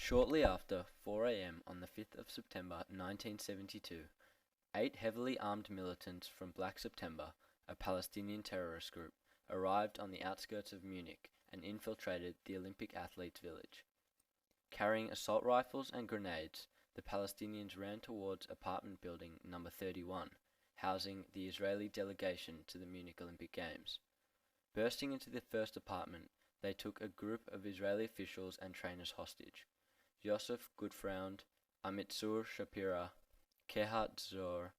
Shortly after 4 a.m. on the 5th of September 1972, 8 heavily armed militants from Black September, a Palestinian terrorist group, arrived on the outskirts of Munich and infiltrated the Olympic athletes' village. Carrying assault rifles and grenades, the Palestinians ran towards apartment building number 31, housing the Israeli delegation to the Munich Olympic Games. Bursting into the first apartment, they took a group of Israeli officials and trainers hostage. Yosef Gutfreund, Amitzur Shapira, Kehat Zor,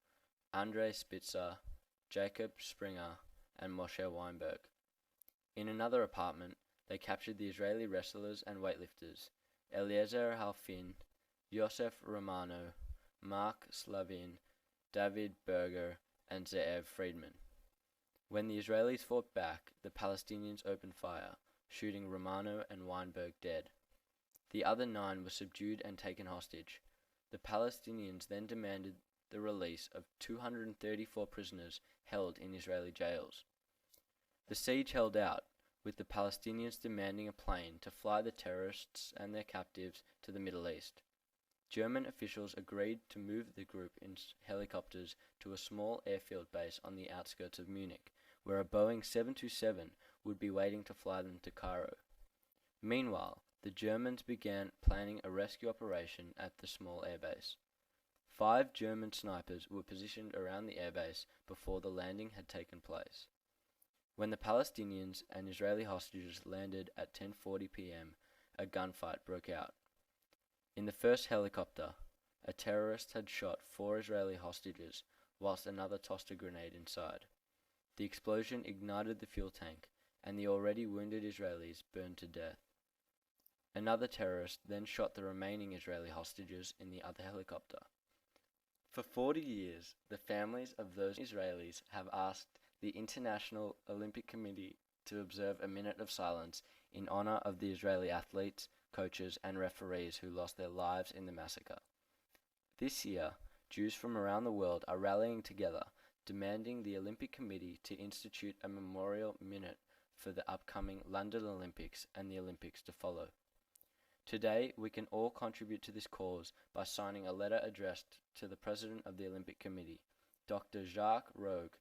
Andrei Spitzer, Jacob Springer, and Moshe Weinberg. In another apartment, they captured the Israeli wrestlers and weightlifters, Eliezer Halfin, Yosef Romano, Mark Slavin, David Berger, and Ze'ev Friedman. When the Israelis fought back, the Palestinians opened fire, shooting Romano and Weinberg dead. The other 9 were subdued and taken hostage. The Palestinians then demanded the release of 234 prisoners held in Israeli jails. The siege held out, with the Palestinians demanding a plane to fly the terrorists and their captives to the Middle East. German officials agreed to move the group in helicopters to a small airfield base on the outskirts of Munich, where a Boeing 727 would be waiting to fly them to Cairo. Meanwhile, the Germans began planning a rescue operation at the small airbase. 5 German snipers were positioned around the airbase before the landing had taken place. When the Palestinians and Israeli hostages landed at 10:40 p.m., a gunfight broke out. In the first helicopter, a terrorist had shot 4 Israeli hostages, whilst another tossed a grenade inside. The explosion ignited the fuel tank, and the already wounded Israelis burned to death. Another terrorist then shot the remaining Israeli hostages in the other helicopter. For 40 years, the families of those Israelis have asked the International Olympic Committee to observe a minute of silence in honor of the Israeli athletes, coaches, and referees who lost their lives in the massacre. This year, Jews from around the world are rallying together, demanding the Olympic Committee to institute a memorial minute for the upcoming London Olympics and the Olympics to follow. Today, we can all contribute to this cause by signing a letter addressed to the President of the Olympic Committee, Dr. Jacques Rogue,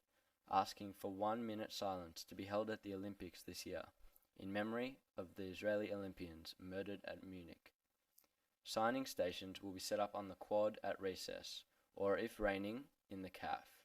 asking for 1 minute silence to be held at the Olympics this year, in memory of the Israeli Olympians murdered at Munich. Signing stations will be set up on the quad at recess, or if raining, in the CAF.